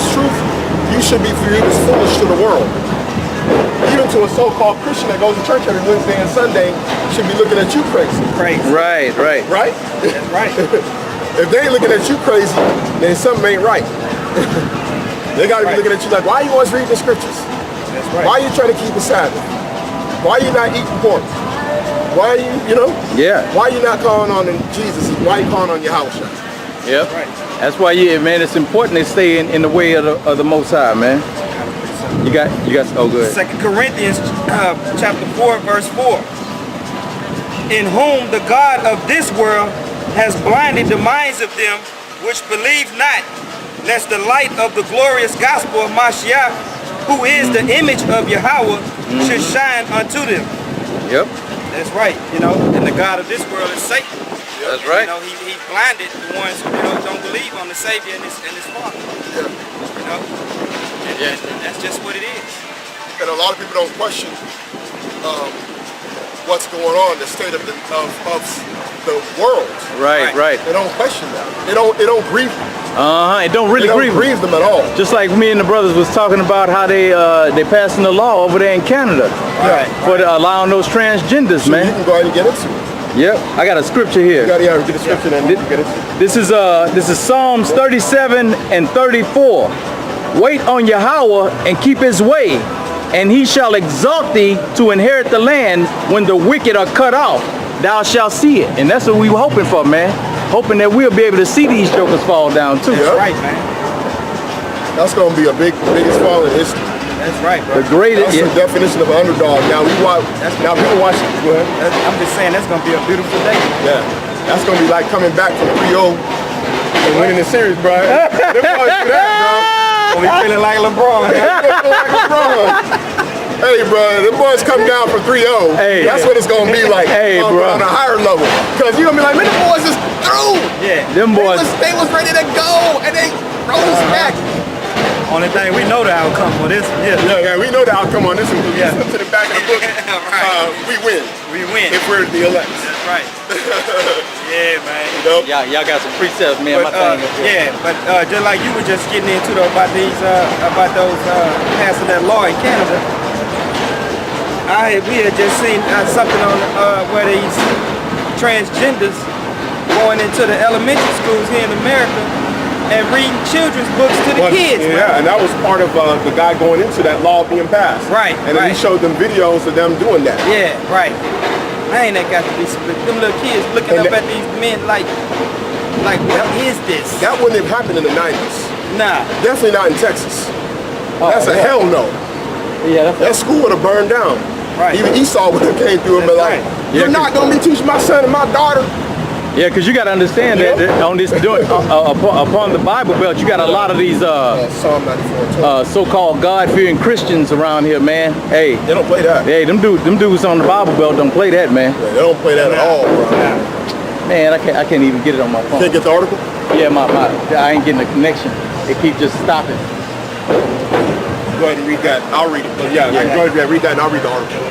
this truth, you should be viewed as foolish to the world. Even to a so-called Christian that goes to church every Wednesday and Sunday should be looking at you crazy. Crazy. Right. Right? That's right. If they ain't looking at you crazy, then something ain't right. They gotta be looking at you like, why are you always reading the scriptures? That's right. Why are you trying to keep the Sabbath? Why are you not eating pork? Why are you, Yeah. Why are you not calling on Jesus? Why are you calling on Yahawashi? Yep. Right. That's why, man, it's important to stay in the way of the Most High, man. You got, oh, good. 2 Corinthians chapter 4, verse 4. In whom the God of this world has blinded the minds of them which believe not, lest the light of the glorious gospel of Mashiach, who is the image of Yahweh, should shine unto them. Yep. That's right, and the God of this world is Satan. That's right. He blinded the ones who don't believe on the Savior and his Father. Yeah. And that's just what it is. And a lot of people don't question what's going on, the state of the world. Right. They don't question that. It don't grieve them. It don't really grieve them at all. Just like me and the brothers was talking about how they passing the law over there in Canada for allowing those transgenders, so man. You can go ahead and get into it. Yep, I got a scripture here. You got to get a scripture and then get into it. This is Psalms 37 and 34. Wait on Yahweh and keep his way, and he shall exalt thee to inherit the land. When the wicked are cut off, thou shalt see it. And that's what we were hoping for, man. Hoping that we'll be able to see these jokers fall down too. Yep. That's right, man. That's going to be biggest fall in history. That's right, bro. The greatest. That's the definition of an underdog. Now people watch it. Go ahead. I'm just saying that's going to be a beautiful day. Yeah. That's going to be like coming back from 3-0 and winning the series, bro. Them boys do that, Gonna be feeling like LeBron. Hey, bro, them boys come down from 3-0. Hey. That's what it's going to be like. Hey, bro. On a higher level. Because you're going to be like, man, the boys is through. Yeah. Them boys. They was ready to go, and they rose back. Only thing we know the outcome for this. Yeah, we know the outcome on this one. Yeah. To the back of the book, Right. We win. We win. If we're the elect. That's right. Yeah, man. Y'all got some precepts, man. But, just like you were just getting into about those passing that law in Canada, we had just seen something on where these transgenders going into the elementary schools here in America and reading children's books to the kids. Yeah, and that was part of the guy going into that law being passed. Right. And then he showed them videos of them doing that. Yeah, right. Man, that got to be split. Them little kids looking up at these men like what is this? That wouldn't have happened in the 90s. Nah. Definitely not in Texas. That's a hell no. Yeah, that school would have burned down. Right. Even Esau would have came through and been like, you're not going to be teaching my son and my daughter. Yeah, because you got to understand that on this upon the Bible Belt, you got a lot of these Psalm 94 so-called God-fearing Christians around here, man. Hey, they don't play that. Hey, them dudes on the Bible Belt don't play that, man. Yeah, they don't play that at all, bro. Man, I can't even get it on my phone. Can't get the article? Yeah, I ain't getting the connection. It keeps just stopping. Go ahead and read that. I'll read it. But yeah, go ahead and read that and I'll read the article.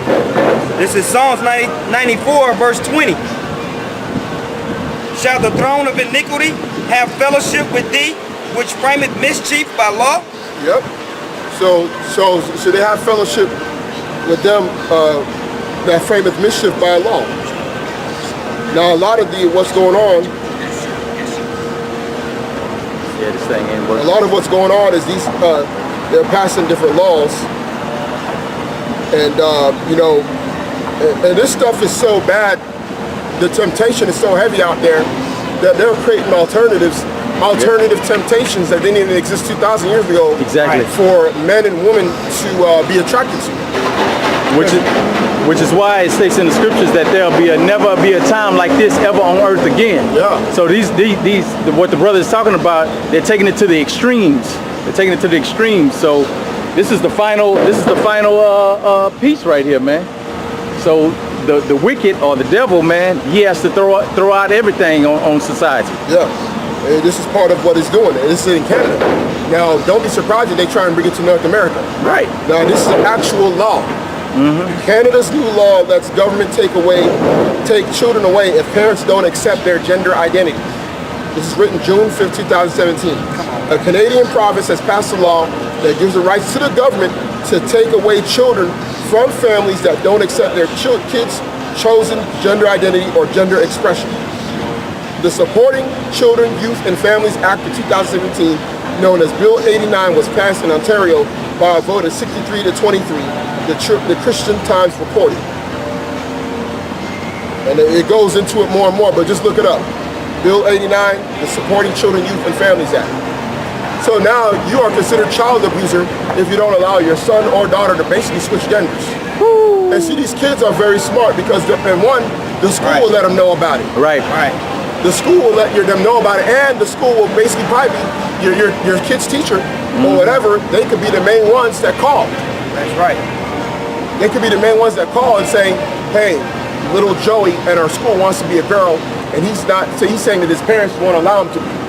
This is Psalms 94, verse 20. Shall the throne of iniquity have fellowship with thee, which frameth mischief by law? Yep. So they have fellowship with them that frameth mischief by law. Now a lot of what's going on. Yeah, this thing ain't working. A lot of what's going on is these they're passing different laws, and and this stuff is so bad. The temptation is so heavy out there that they're creating alternative temptations that didn't even exist 2,000 years ago. Exactly. For men and women to be attracted to. Which is why it states in the scriptures that there'll never be a time like this ever on earth again. Yeah. So these what the brother is talking about, they're taking it to the extremes. So this is the final piece right here, man. So the wicked or the devil, man, he has to throw out everything on society. Yeah, and this is part of what he's doing. This is in Canada. Now, don't be surprised if they try and bring it to North America. Right. Now, this is an actual law. Canada's new law lets government take children away if parents don't accept their gender identity. This is written June 5th, 2017. A Canadian province has passed a law that gives the rights to the government to take away children from families that don't accept their kids' chosen gender identity or gender expression. The Supporting Children, Youth and Families Act of 2017, known as Bill 89, was passed in Ontario by a vote of 63 to 23, the Christian Times reported. And it goes into it more and more, but just look it up. Bill 89, the Supporting Children, Youth and Families Act. So now you are considered child abuser if you don't allow your son or daughter to basically switch genders. Woo. And see, these kids are very smart because, and one, the school will let them know about it. Right. The school will let them know about it, and the school will basically probably be your kid's teacher or whatever. They could be the main ones that call. That's right. They could be the main ones that call and say, hey, little Joey at our school wants to be a girl, and he's not, so he's saying that his parents won't allow him to be.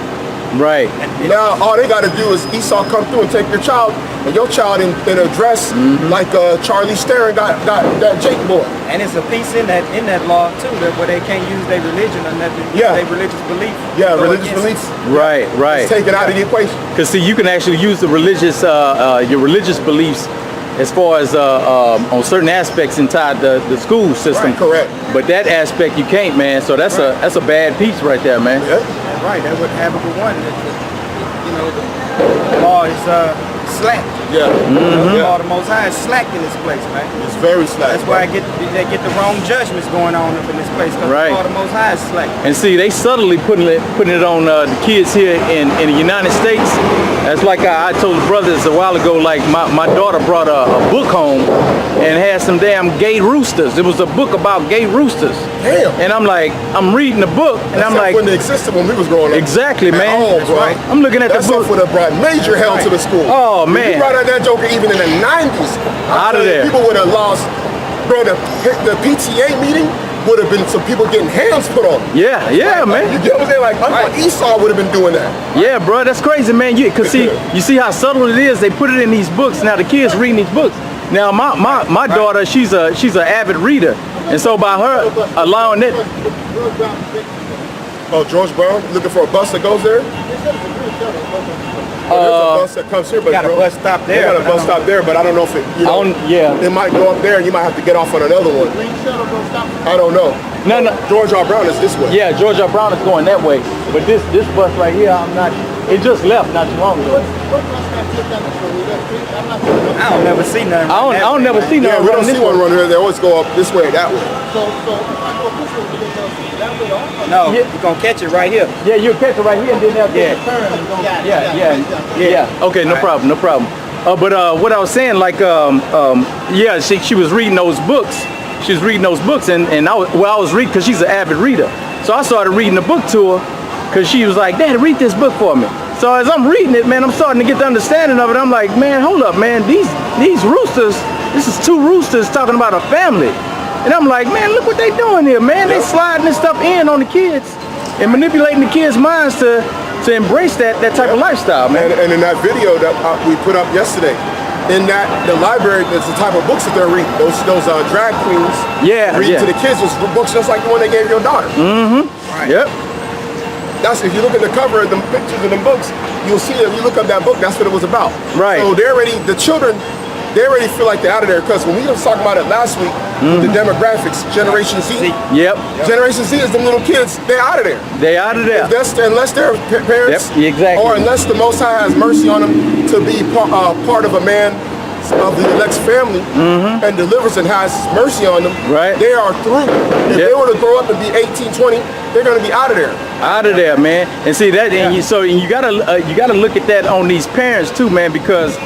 Right. Now all they got to do is Esau come through and take your child, and your child in a dress like Charlie Theron got that Jake boy. And it's a piece in that law too, where they can't use their religion or nothing, their religious belief. Yeah, religious beliefs. Right. It's taken out of the equation. Because see, you can actually use the religious, your religious beliefs as far as on certain aspects inside the school system. Right, correct. But that aspect you can't, man. So that's a bad piece right there, man. Yeah. Right, that would have a one. You know, the law is slack. Yeah. The law of the Most High is slack in this place, man. It's very slack. That's why they get the wrong judgments going on up in this place. Because Right. the law of the Most High is slack. And see, they subtly putting it on the kids here in the United States. That's like I told the brothers a while ago, like my daughter brought a book home and had some damn gay roosters. It was a book about gay roosters. Damn. And I'm like, I'm reading the book and I'm like, when it existed when we was growing up. exactly, man. Oh, bro. right. I'm looking at That the book. stuff would have brought major hell to the school. Oh, If man. you brought out that joker even in the 90s. Out of there. People would have lost. Bro, the PTA meeting would have been some people getting hands put on them. Yeah, man. You get what I'm saying? Like, Uncle Esau would have been doing that. Yeah, bro, that's crazy, man. Cause see, you see how subtle it is. They put it in these books. Now the kids reading these books. Now my daughter, she's an avid reader, and so by her allowing it. Oh, George Brown looking for a bus that goes there? There's a bus that comes here, but Got a bus stop there. They got a bus stop there, but I don't know if it. You know, it might go up there, and you might have to get off on another one. I don't know. No. George R. Brown is this way. Yeah, George R. Brown is going that way, but this bus right here, I'm not. It just left not too long ago. I don't never see nothing. I don't never see Yeah, nothing. we don't see one running here. They always go up this way, that way. No, you're gonna catch it right here. Yeah, you'll catch it right here, and then they'll take a turn. And go, yeah. Okay, no problem. But what I was saying, like, yeah, she was reading those books. She was reading those books, and I was reading because she's an avid reader. So I started reading the book to her because she was like, "Dad, read this book for me." So as I'm reading it, man, I'm starting to get the understanding of it. I'm like, man, hold up, man. These roosters, this is two roosters talking about a family. And I'm like, man, look what they doing here, man. They sliding this stuff in on the kids and manipulating the kids' minds to embrace that type of lifestyle, man. And in that video that we put up yesterday, in the library, there's the type of books that they're reading. Those drag queens reading to the kids was books just like the one they gave your daughter. Mm-hmm. Right. Yep. That's, if you look at the cover of the pictures of them books, you'll see that if you look up that book, that's what it was about. Right. So the children feel like they're out of there, because when we was talking about it last week, the demographics, Generation Z. Yep. Generation Z is them little kids, they're out of there. They out of there. Unless their parents, exactly. or unless the Most High has mercy on them to be part of a man of the elect's family and delivers and has mercy on them, right? They are through. If they were to grow up and be 18, 20, they're going to be out of there. Out of there, man. And see that, and you gotta look at that on these parents too, man, because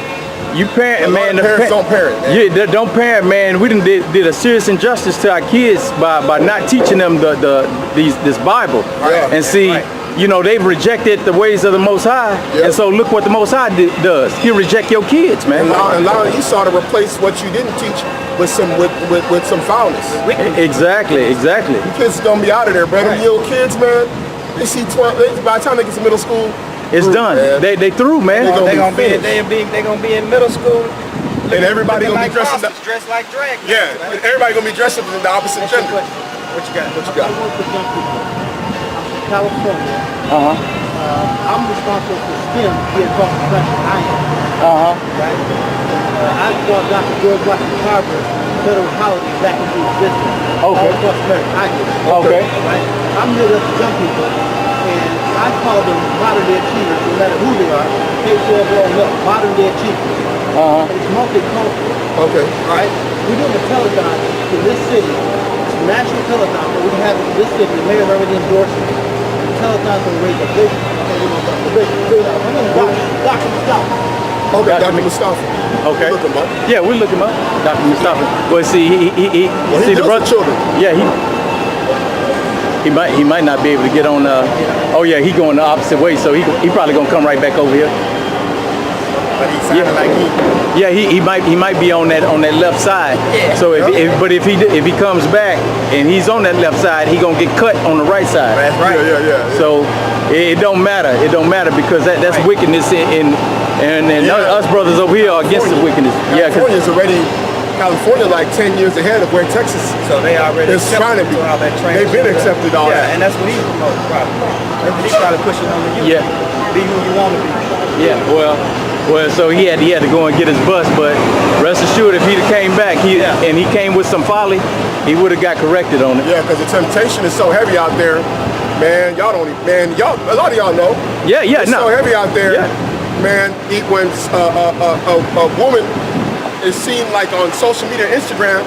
you parent, man. Parents don't parent. Man. Yeah, they don't parent, man. We did a serious injustice to our kids by not teaching them this Bible. Yeah. And see. Right. You know, they've rejected the ways of the Most High, and so look what the Most High does. He'll reject your kids, man. Allowing Esau to replace what you didn't teach with some foulness. Exactly. You kids gonna be out of there, bro. Them little kids, man. They see 12. By the time they get to middle school, it's done. Man. They through, man. They're gonna be in middle school. And everybody gonna be dressed like drag. Yeah, everybody gonna be dressed up in the opposite gender. What you got? California. Uh-huh. I'm responsible for STEM here across the country. I am. Uh-huh. Right? I brought Dr. George Washington Carver's federal holiday back into existence. Okay. All across America. I did. Okay. Right? I'm here to young people, and I call them modern day achievers, no matter who they are. K-12 or no, modern day achievers. Uh-huh. And it's multicultural. Okay. Right? We're doing a telethon in this city. It's a national telethon that we have in this city. The mayor already endorsed it. The telethon's going to raise a big, Dr. Mustafa. Okay, Dr. Mustafa. Okay. Look him up. Yeah, we look him up. Dr. Mustafa. Well, see, he He see the deals brother. with children. Yeah, he might not be able to get on. Oh yeah, he going the opposite way, so he probably gonna come right back over here. But he sounded like he. Yeah, he might be on that left side. Yeah. So if he comes back and he's on that left side, he gonna get cut on the right side. That's right. Yeah. So it don't matter. It don't matter because that's Right. wickedness and Yeah. us brothers over here are against the wickedness. Yeah, 'cause- California like 10 years ahead of where Texas So they already is trying to be. all that training. They've been accepted all yeah, that. and that's what he's promoting probably. That's what he's probably pushing on the youth. Yeah. Be who you want to be. Yeah, well, so he had to go and get his bus, but rest assured, if he'd have came back, and he came with some folly, he would have got corrected on it. Yeah, because the temptation is so heavy out there, man. Y'all don't, y'all, a lot of y'all know. Yeah, It's so heavy out there, Yeah. man. When a woman is seen like on social media, Instagram,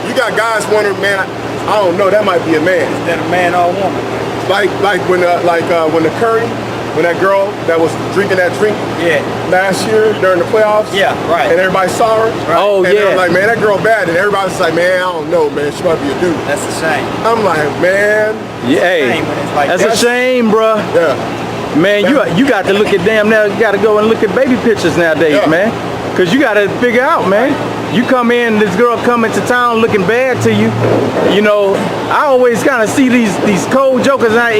you got guys wondering, man, I don't know, that might be a man. Is that a man or a woman? Like when the Curry. When that girl that was drinking that drink Yeah. last year during the playoffs, Yeah, right. and everybody saw her, Oh, and they yeah. were like, man, that girl bad, and everybody's like, man, I don't know, man, she might be a dude. That's a shame. I'm like, man, Yeah, hey, Shame when it's like that's a that. shame, bruh. yeah, Man, you got to look at now. You got to go and look at baby pictures nowadays, Yeah. man. Cause you got to figure out, man. You come in, this girl come into town looking bad to you. You know, I always kind of see these cold jokers. And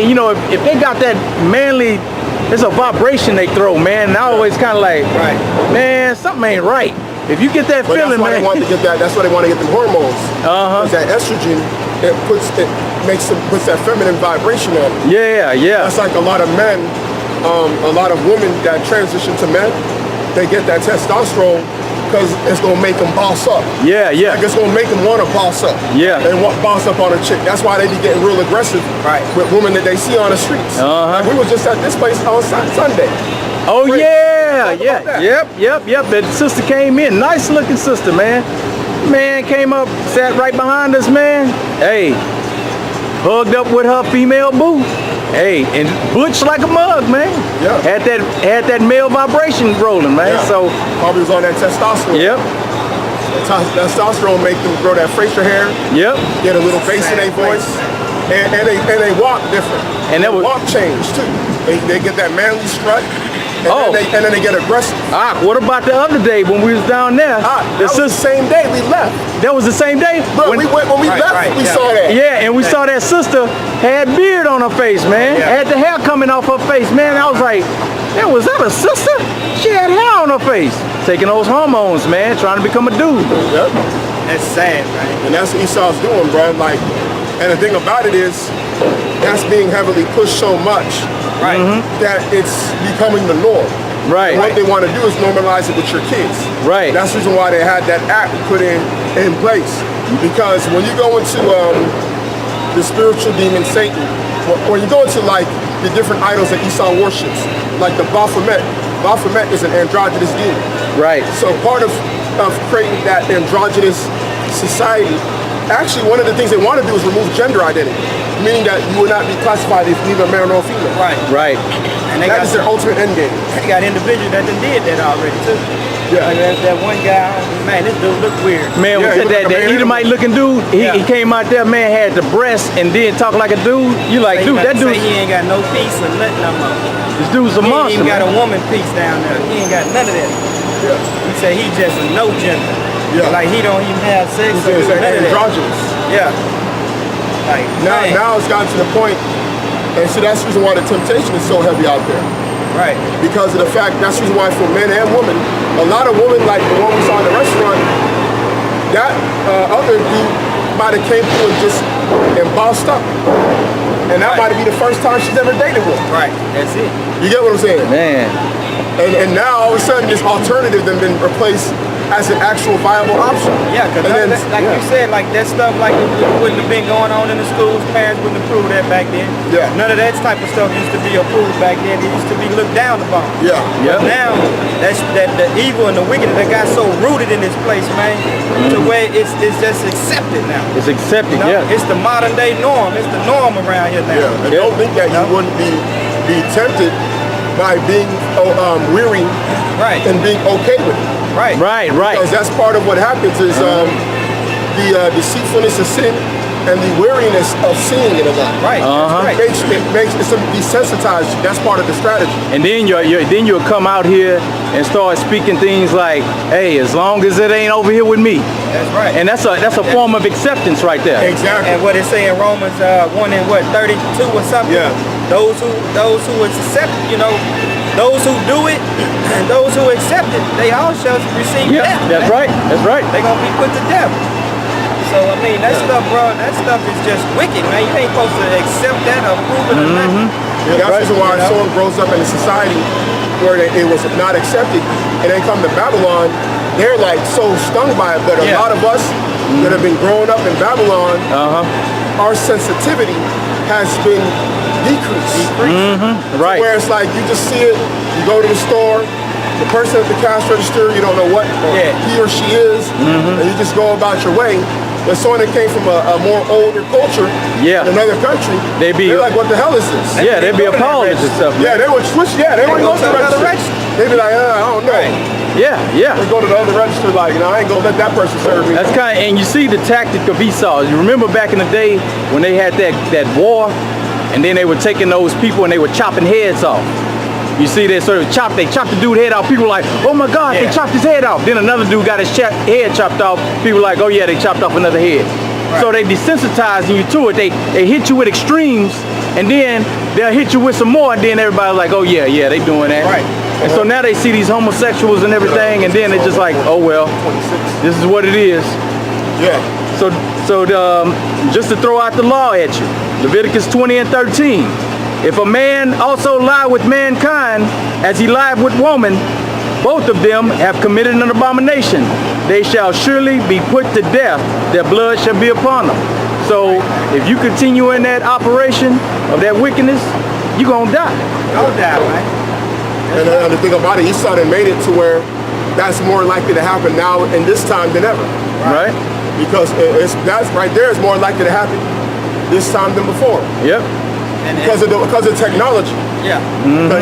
if they got that manly, it's a vibration they throw, man. And I always kind of like, Right. man, something ain't right. If you get that but feeling, that's why man. they want to get that. That's why they want to get them hormones. Uh-huh. Because that estrogen, puts that feminine vibration on it. Yeah. That's like a lot of men, a lot of women that transition to men, they get that testosterone because it's gonna make them boss up. Yeah. Like it's gonna make them want to boss up. Yeah. They want boss up on a chick. That's why they be getting real aggressive Right. with women that they see on the streets. Uh-huh. Like we was just at this place on Sunday. Oh Wait, yeah, talk about yeah, that. yep. That sister came in, nice looking sister, man. Man came up, sat right behind us, man. Hey, hugged up with her female boo. Hey, and butch like a mug, man. Yeah. Had that male vibration rolling, man. Yeah. So, Probably was on that testosterone. yep, Testosterone make them grow that facial hair, yep. get a little bass in their voice, and they walk different. And that was- walk change too. They get that manly strut, and, Oh. then they get aggressive. What about the other day when we was down there? That was the same day we left. That was the same day? Bro, when we Right, left, right, we yeah. saw that. Yeah, and we saw that sister had beard on her face, man. Yeah. Had the hair coming off her face, man. I was like, man, was that a sister? She had hair on her face. Taking those hormones, man, trying to become a dude. Yep. That's sad, man. And that's what Esau's doing, bro. Like, and the thing about it is, that's being heavily pushed so much Right. that it's becoming the norm. Right. And what they want to do is normalize it with your kids. Right. That's the reason why they had that act put in place. Because when you go into the spiritual demon Satan, when you go into like the different idols that Esau worships, like the Baphomet is an androgynous demon. Right. So part of creating that androgynous society, actually one of the things they want to do is remove gender identity, meaning that you will not be classified as neither male nor female. Right. Right. And they That got is their ultimate end game. They got individuals that done did that already too. Yeah. Like that one guy, man, this dude look weird. Man, Yeah, was he that looked like a man Edomite looking dude? He Yeah. came out there, man, had the breast and then talk like a dude. You like, dude, that dude, Say he ain't got no piece or nothing no more. this dude's a He ain't monster. even got a man. woman piece down there. He ain't got none of that. Yeah. He say he just a no gender. Yeah. Like he don't even have sex or It's do none of that. androgynous. Yeah. Like man. Now it's gotten to the point, and see that's the reason why the temptation is so heavy out there. Right. Because of the fact, that's the reason why for men and women, a lot of women, like the one we saw in the restaurant, that other dude might have came through and bossed up. and that might be the first time she's ever dated one. Right. That's it. You get what I'm saying? Man. And now all of a sudden this alternative then been replaced as an actual viable option. Yeah, because like you said, like that stuff like it wouldn't have been going on in the schools. Parents wouldn't approve that back then. Yeah. None of that type of stuff used to be approved back then. It used to be looked down upon. Yeah. But now that's the evil and the wicked that got so rooted in this place, man, to where it's just accepted now. It's accepted, You know? yeah. It's the modern day norm. It's the norm around here now. Yeah. And don't think that you wouldn't be tempted by being weary Right. and being okay with it. Right. Right, right. Because that's part of what happens is the deceitfulness of sin and the weariness of seeing it a lot. Right. Uh-huh. That's right. It makes it desensitize you. That's part of the strategy. And then you'll come out here and start speaking things like, hey, as long as it ain't over here with me. That's right. And that's a form of acceptance right there. Exactly. And what it say in Romans 1 and 32 or something? Yeah. Those who accept, those who do it and those who accept it, they all shall receive Yeah, death. that's right. That's right. They're gonna be put to death. So I mean that stuff, bro, that stuff is just wicked, man. You ain't supposed to accept that or prove it or nothing. Yeah, that's the reason why someone grows up in a society where it was not accepted, and then come to Babylon, they're like so stung by it. But a lot of us that have been growing up in Babylon, our sensitivity has been decreased. Right. Where it's like you just see it, you go to the store, the person at the cash register, you don't know what he or she is, and you just go about your way. But someone that came from a more older culture in another country, they're like, what the hell is this? Yeah, they'd be apologists and stuff. Yeah, they would switch. Yeah, they would go to the register. They'd be like, I don't know. Yeah, yeah. They go to the other register like, I ain't gonna let that person serve me. That's and you see the tactic of Esau. You remember back in the day when they had that war, and then they were taking those people and they were chopping heads off. You see they sort of they chopped the dude head off. People were like, oh my God, they chopped his head off. Then another dude got his head chopped off. People were like, oh yeah, they chopped off another head. Right. So they desensitizing you to it. They hit you with extremes, and then they'll hit you with some more, and then everybody's like, oh yeah, they doing that. Right. And so now they see these homosexuals and everything, and then it's just like, oh well, this is what it is. Yeah. So just to throw out the law at you, Leviticus 20 and 13. If a man also lie with mankind as he lied with woman, both of them have committed an abomination. They shall surely be put to death. Their blood shall be upon them. So if you continue in that operation of that wickedness, you're going to die. Don't die, man. And the thing about it, Esau done made it to where that's more likely to happen now in this time than ever. Right? Because that's right there is more likely to happen this time than before. Yep. Because of technology. Yeah.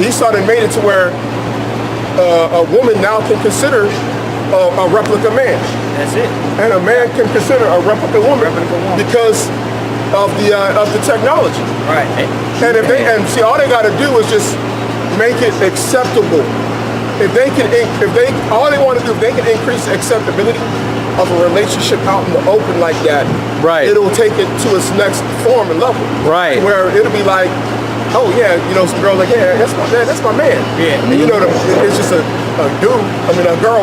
Esau done made it to where a woman now can consider a replica man. That's it. And a man can consider a replica woman because of the technology. Right. And all they got to do is just make it acceptable. All they want to do, if they can increase the acceptability of a relationship out in the open like that, right, it'll take it to its next form and level. Right. Where it'll be like, oh yeah, some girl like, yeah, that's my man. Yeah. And it's just a girl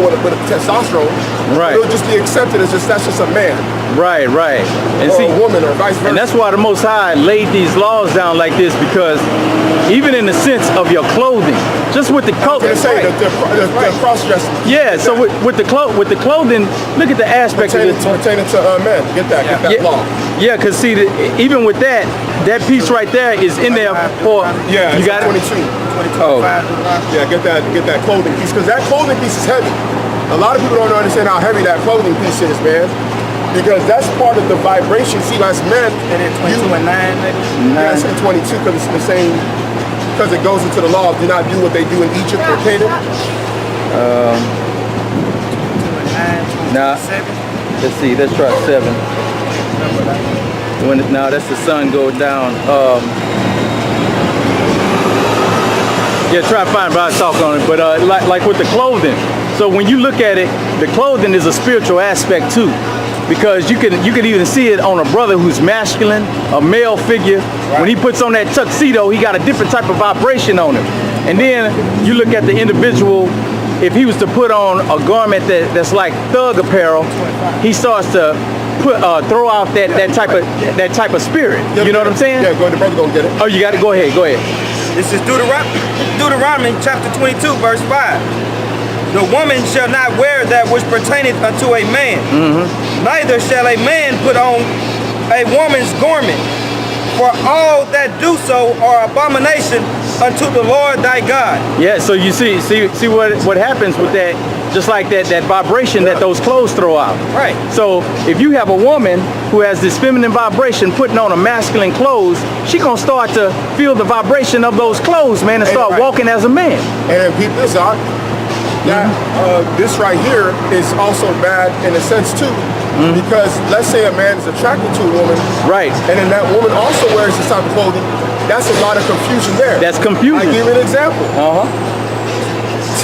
with a testosterone. Right. It'll just be accepted as that's just a man. Right. And or see, a woman or vice versa. And that's why the Most High laid these laws down like this, because even in the sense of your clothing, just with the clothing, the cross-dressing. Yeah. So with the clothing, look at the aspect pertaining to men. Get that law. Yeah, because see, even with that piece right there is in there for. Yeah, you got 22. Oh. Yeah, get that clothing piece, because that clothing piece is heavy. A lot of people don't understand how heavy that clothing piece is, man. Because that's part of the vibration. See, as men, and then 22 and 9, maybe? Yeah, I say 22 because it's the same, because it goes into the law of do not do what they do in Egypt or Canaan. 22 and 9, 27. Nah. Let's see, let's try 7. Now that's the sun goes down. Yeah, try to find, but I was talking on it. But like with the clothing. So when you look at it, the clothing is a spiritual aspect too. Because you can even see it on a brother who's masculine, a male figure. Right. When he puts on that tuxedo, he got a different type of vibration on him. And then you look at the individual, if he was to put on a garment that's like thug apparel, he starts to throw out that type of spirit. You know what I'm saying? Yeah, go ahead, the brother gonna get it. Oh, you got it. Go ahead. Go ahead. This is Deuteronomy chapter 22, verse 5. The woman shall not wear that which pertaineth unto a man, neither shall a man put on a woman's garment, for all that do so are abomination unto the Lord thy God. Yeah, so you see what happens with that, just like that vibration that those clothes throw out. Right. So if you have a woman who has this feminine vibration putting on a masculine clothes, she gonna start to feel the vibration of those clothes, man, and start walking as a man. And people, this out. That this right here is also bad in a sense too, because let's say a man is attracted to a woman, Right. and then that woman also wears this type of clothing. That's a lot of confusion there. That's confusion. I give you an example.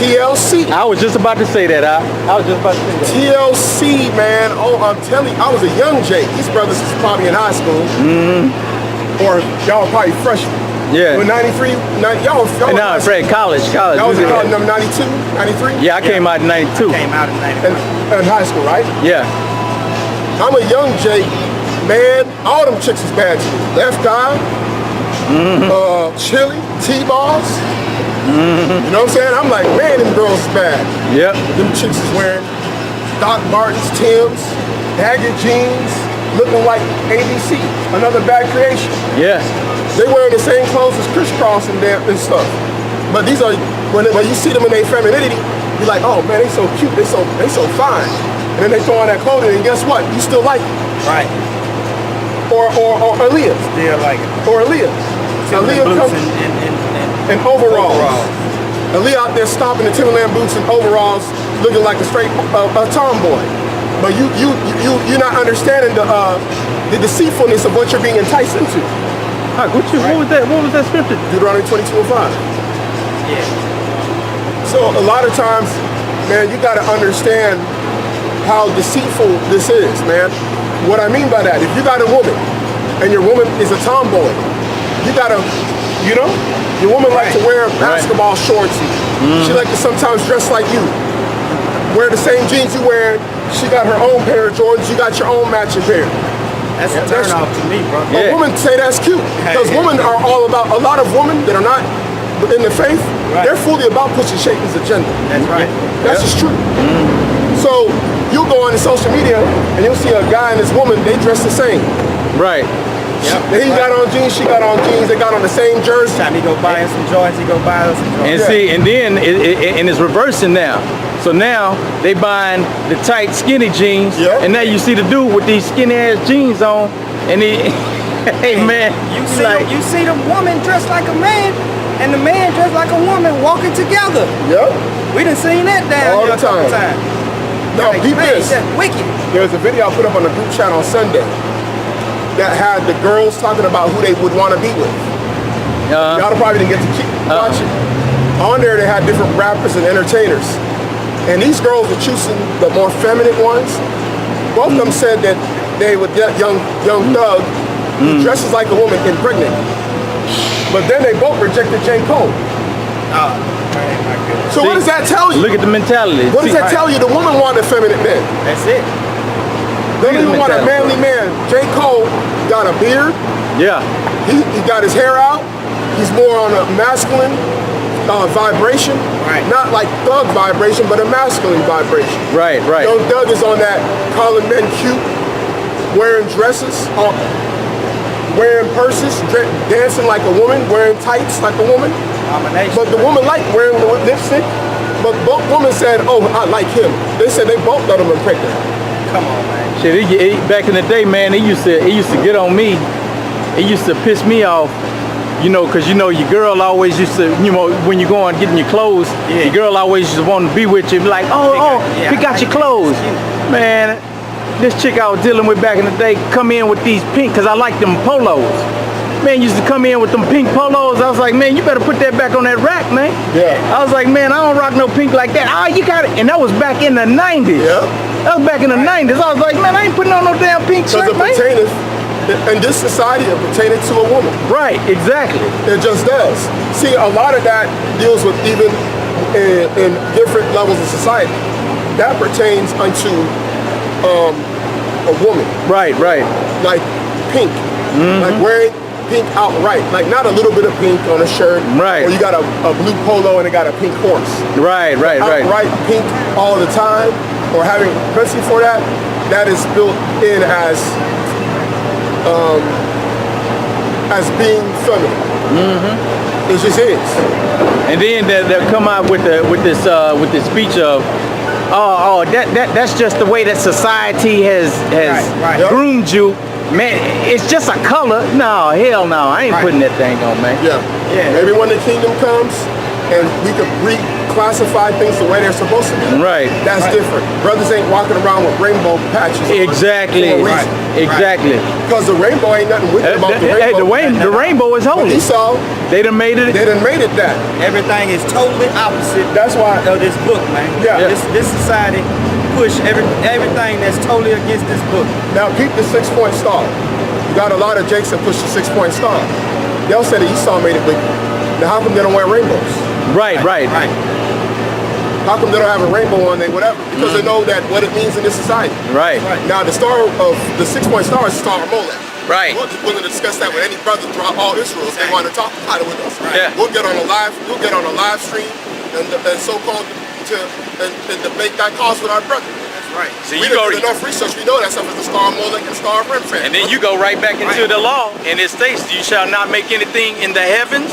TLC. I was just about to say that. I was just about to say that. TLC, man. Oh, I'm telling you, I was a young Jake. These brothers is probably in high school, or y'all are probably freshmen. Yeah. With 93, y'all No, Fred, college. Y'all was in college, number 92, 93? Yeah, I came out in 92. Came out in 93. In high school, right? Yeah. I'm a young Jake, man. All them chicks is bad to me. Left Eye, Chili, T-Balls. You know what I'm saying? I'm like, man, them girls is bad. Yep. Them chicks is wearing Doc Martens, Timbs, baggy jeans, looking like ABC, another bad creation. Yeah. They wearing the same clothes as crisscross and stuff. But these are, when you see them in their femininity, you're like, oh man, they so cute, they so fine. And then they throw on that clothing, and guess what? You still like it. Right. Or Aaliyah. Still like it. Or Aaliyah. Aaliyah Boots comes in overalls. Aaliyah out there stomping the Timberland boots and overalls, looking like a straight tomboy. But you're not understanding the deceitfulness of what you're being enticed into. What was that scripture? Deuteronomy 22:5. Yeah. So a lot of times, man, you got to understand how deceitful this is, man. What I mean by that, if you got a woman and your woman is a tomboy, you got to, your woman likes to wear basketball shorts. She like to sometimes dress like you. Wear the same jeans you wear. She got her own pair of Jordans. You got your own matching pair. That's a turn off to me, bro. A woman say that's cute because women are all about, a lot of women that are not in the faith, they're fully about pushing Satan's agenda. That's right. That's just true. So you'll go on the social media and you'll see a guy and this woman, they dress the same. Right. He got on jeans, she got on jeans, they got on the same jersey. Time he go buy us some joints, he go buy us some joints. And see, and then it's reversing now. So now they buying the tight skinny jeans, and now you see the dude with these skinny ass jeans on, and he, hey man, you see the woman dressed like a man, and the man dressed like a woman walking together. Yep. We done seen that down all here the time. Now, like, peep man, this. that's wicked. There's a video I put up on the group chat on Sunday that had the girls talking about who they would want to be with. Y'all probably didn't get to watch it. On there, they had different rappers and entertainers. And these girls were choosing the more feminine ones. Both of them said that they would get young Thug, who dresses like a woman, impregnate. But then they both rejected J. Cole. So what does that tell you? Look at the mentality. What does that tell you? The woman wanted a feminine man. That's it. They don't even want a manly man. J. Cole got a beard. Yeah. He got his hair out. He's more on a masculine vibration. Right. Not like Thug vibration, but a masculine vibration. Right. Young Thug is on that calling men cute, wearing dresses, wearing purses, dancing like a woman, wearing tights like a woman. But the woman liked wearing lipstick. But both women said, oh, I like him. They said they both let him impregnate. Come on, man. Shit, back in the day, man, it used to get on me. It used to piss me off. Because your girl always used to, when you go on getting your clothes, your girl always used to want to be with you, be like, pick out your clothes. Man, this chick I was dealing with back in the day come in with these pink, because I like them polos. Man, used to come in with them pink polos. I was like, man, you better put that back on that rack, man. Yeah. I was like, man, I don't rock no pink like that. You got it. And that was back in the 90s. Yeah. That was back in the 90s. I was like, man, I ain't putting on no damn pink shirt, man. In this society, it pertains to a woman. Right, exactly. It just does. See, a lot of that deals with even in different levels of society. That pertains unto a woman. Right. Like pink. Mm-hmm. Like wearing pink outright. Like not a little bit of pink on a shirt. Right. Or you got a blue polo and it got a pink horse. Right. Outright pink all the time, or having propensity for that, that is built in as being feminine. Mm-hmm. It just is. And then they'll come out with this speech of, that's just the way that society has Right. groomed you. Man, it's just a color. No, hell no, I ain't putting that thing on, man. Yeah. Maybe when the kingdom comes and we could reclassify things the way they're supposed to be. Right. That's different. Brothers ain't walking around with rainbow patches. Exactly. For a reason. Exactly. Because the rainbow ain't nothing wicked about the rainbow. The rainbow is But holy. Esau, They done made it. they done made it that. Everything is totally opposite That's why. of this book, man. Yeah. This society push everything that's totally against this book. Now keep the 6-point star. You got a lot of jakes that push the 6-point star. They'll say that Esau made it wicked. Now how come they don't wear rainbows? Right. How come they don't have a rainbow on there, whatever? Because they know that what it means in this society. Right. Now the star of the 6-point star is Star of Molech. Right. We're willing to discuss that with any brother throughout all Israel if they want to talk about it with us. Yeah. We'll get on a live stream and so-called and debate that cause with our brother. That's right. So We you go, done enough research. We know that stuff is the Star of Molech and Star of Remphan. and then you go right back into the law, and it states, "You shall not make anything in the heavens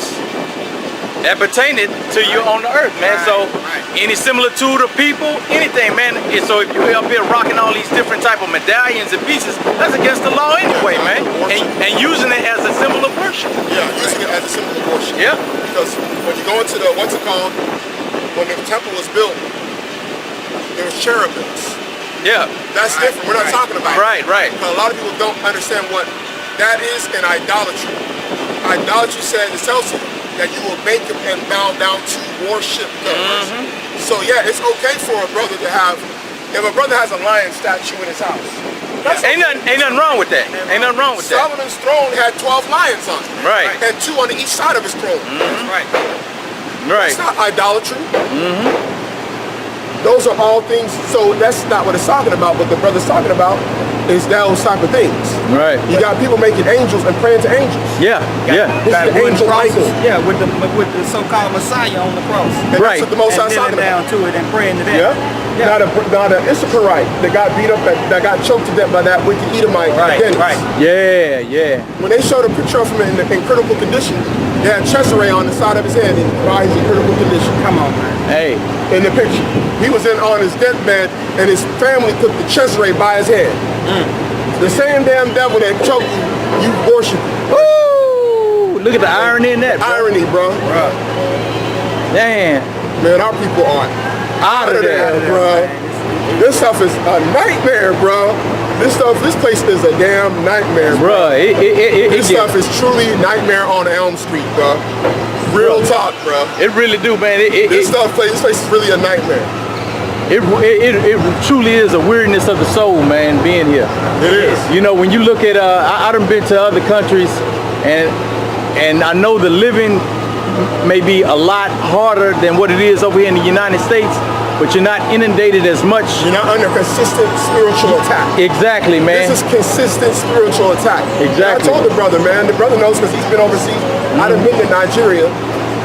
that pertaineth to you on the earth," man. So any similitude of people, anything, man. And so if you're up here rocking all these different type of medallions and pieces, that's against the law anyway, man. And using it as a symbol of worship. Yeah, using it as a symbol of worship. Yeah. Because when you go into the, when the temple was built, there was cherubims. Yeah. That's different. We're not talking about it. Right. Because a lot of people don't understand what that is in idolatry. Idolatry says, it tells you that you will make him and bow down to worship God. So yeah, it's okay for a brother to have, if a brother has a lion statue in his house. Ain't nothing wrong with that. Ain't nothing wrong with that. Solomon's throne had 12 lions on it. Right. And 2 on each side of his throne. Right. Right. It's not idolatry. Those are all things, so that's not what it's talking about. What the brother's talking about is those type of things. Right. You got people making angels and praying to angels. Yeah. This Got is the wooden angel crosses. idol. Yeah, with the so-called Messiah on the cross. And Right. that's what the Most And High's kneeling talking about. down to it and praying to that. Yeah. Not a Issacharite that got beat up, that got choked to death by that wicked Edomite. Right. Yeah. When they showed a picture of him in critical condition, they had Cesare on the side of his head and why he's in critical condition. Come on, man. Hey. In the picture, he was on his deathbed and his family put the Cesare by his head. The same damn devil that choked you, you worship. Woo! Look at the irony in that, bro. Irony, bro. Damn. Man, our people are out of there, bro. This stuff is a nightmare, bro. This place is a damn nightmare, bro. This stuff is truly nightmare on Elm Street, bro. Real talk, bro. It really do, man. This place is really a nightmare. It truly is a weirdness of the soul, man, being here. It is. You know, when you look at, I done been to other countries, and I know the living may be a lot harder than what it is over here in the United States, but you're not inundated as much. You're not under consistent spiritual attack. Exactly, man. This is consistent spiritual attack. Exactly. I told the brother, man. The brother knows because he's been overseas. I done been to Nigeria.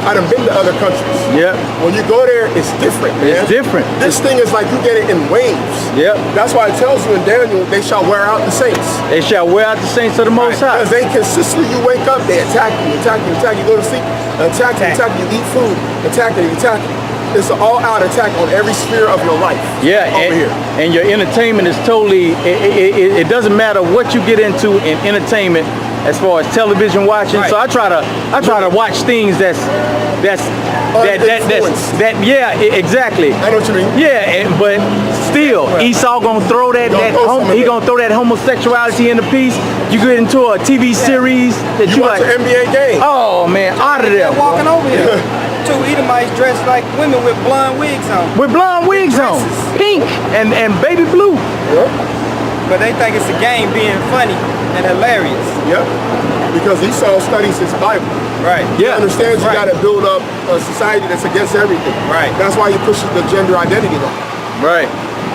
I done been to other countries. Yep. When you go there, it's different, man. It's different. This thing is like you get it in waves. Yep. That's why it tells you in Daniel, they shall wear out the saints. They shall wear out the saints of the Most High. Because they consistently, you wake up, they attack you. You go to sleep, attack you, eat food, attack you. It's an all-out attack on every sphere of your life. Yeah, over here. And your entertainment is totally, it doesn't matter what you get into in entertainment as far as television watching. Right. So I try to watch things exactly. I know what you mean. Yeah, but still, Esau gonna throw he gonna throw that homosexuality in the piece. You get into a TV series that You you watch like, an NBA game. oh man, out of there. They're walking over here. 2 Edomites dressed like women with blonde wigs on. With blonde wigs on, pink and baby blue. But they think it's a game being funny and hilarious. Yep. Because Esau studies his Bible. Right. He Yeah. understands you got to build up a society that's against everything. Right. That's why he pushes the gender identity on. Right.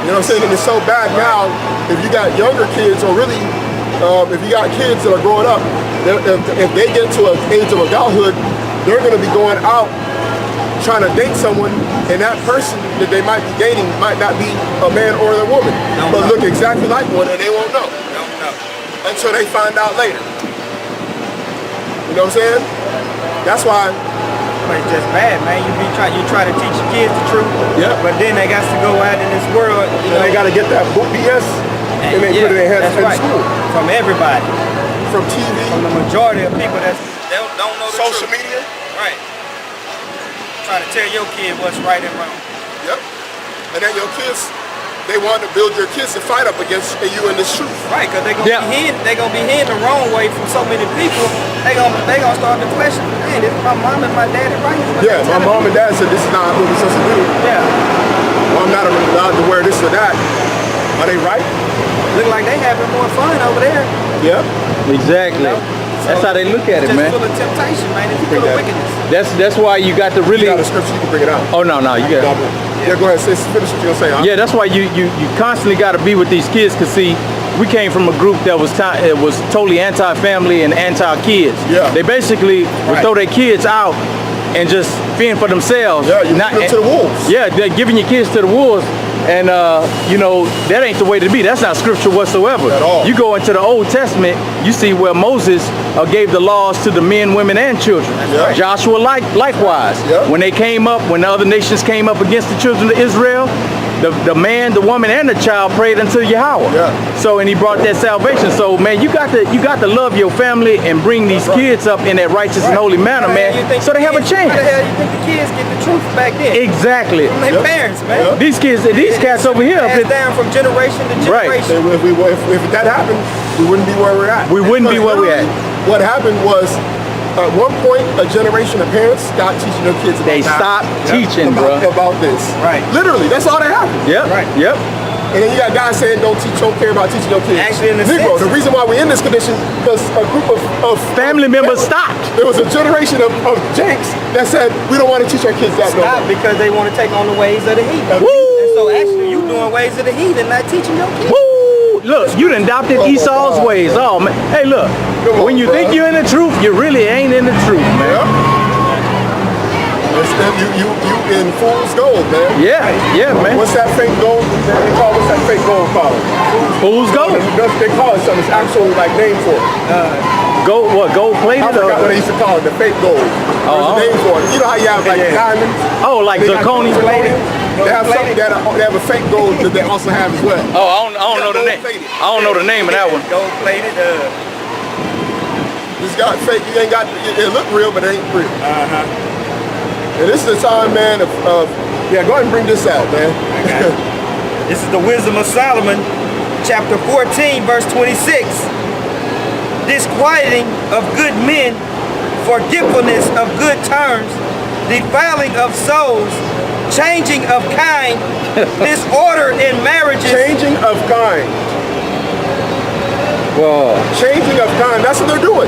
You know what I'm saying? And it's so bad now, if you got younger kids, or really, if you got kids that are growing up, if they get to an age of adulthood, they're going to be going out trying to date someone, and that person that they might be dating might not be a man or a woman, but look exactly like one, and they won't know. Don't know. Until they find out later. You know what I'm saying? That's why. But it's just bad, man. You try to teach your kids the truth. Yeah. But then they got to go out in this world. You know, they got to get that book BS, and they put it in that's in right. school. From everybody. From TV. From the majority of people that don't know the social truth. media. Right. Trying to tell your kid what's right and wrong. Yep. And then your kids, they want to build your kids to fight up against you in this truth. Right, because they're gonna be hearing the wrong way from so many people. They gonna start to question, man, this is my mom and my daddy right here. Yeah, my mom and dad said this is not what we're supposed to do. Yeah. Well, I'm not allowed to wear this or that. Are they right? Look like they having more fun over there. Yeah. Exactly. That's how they look at it, man. It's full of temptation, man. It's full of wickedness. That's why you got to really. You got a scripture, you can bring it out. Oh no, you got. Yeah, go ahead. Finish what you're gonna say. Huh? Yeah, that's why you constantly got to be with these kids, cause see, we came from a group that was totally anti-family and anti-kids. Yeah. They basically would throw their kids out and just fend for themselves. Yeah, you give them to the wolves. Yeah, they're giving your kids to the wolves. And you know, that ain't the way to be. That's not scripture whatsoever. At all. You go into the Old Testament, you see where Moses gave the laws to the men, women, and children. Yeah. Joshua likewise. Yeah. When the other nations came up against the children of Israel, the man, the woman, and the child prayed unto Yahweh. Yeah. So, and he brought that salvation. So, man, you got to love your family and bring these kids up in that righteous and holy manner, man, so they have a chance. How the hell you think the kids get the truth back then? Exactly. From their parents, man. These cats over here. Passed down from generation to generation. Right. If that happened, we wouldn't be where we're at. We wouldn't be where we're at. What happened was, at one point, a generation of parents stopped teaching their kids about They stopped teaching, about this. Right. Literally, that's all that happened. Yep. Right. Yep. And then you got guys saying don't care about teaching your kids. Actually, in a Negro, sense. the reason why we're in this condition, because a group of Family members stopped. There was a generation of janks that said we don't want to teach our kids that no Stop, more. because they want to take on the ways of the heathen. Woo! And so actually you doing ways of the heathen, not teaching your kids. Woo! Look, you done adopted Esau's ways. Oh man. Hey, look. Come on, When you bro. think you're in the truth, you really ain't in the truth, man. Yeah. You in fool's gold, man. Yeah, man. What's that fake gold? What's that fake gold called? Fool's gold. They call it something. It's actually like name for it. Gold I plated? forgot what they used to call it. The fake gold. There's a name for it. You know how you have like diamonds? Oh, like zirconia? They have something that they have a fake gold that they also have as well. Oh, I don't know the name. I don't know the name of that one. Gold plated. This got fake. You ain't got. It look real, but it ain't real. And this is the time, man. Of yeah, go ahead and bring this out, man. This is the wisdom of Solomon, chapter 14, verse 26. Disquieting of good men, forgetfulness of good terms, defiling of souls, changing of kind, disorder in marriages. Changing of kind. Whoa. Changing of kind. That's what they're doing.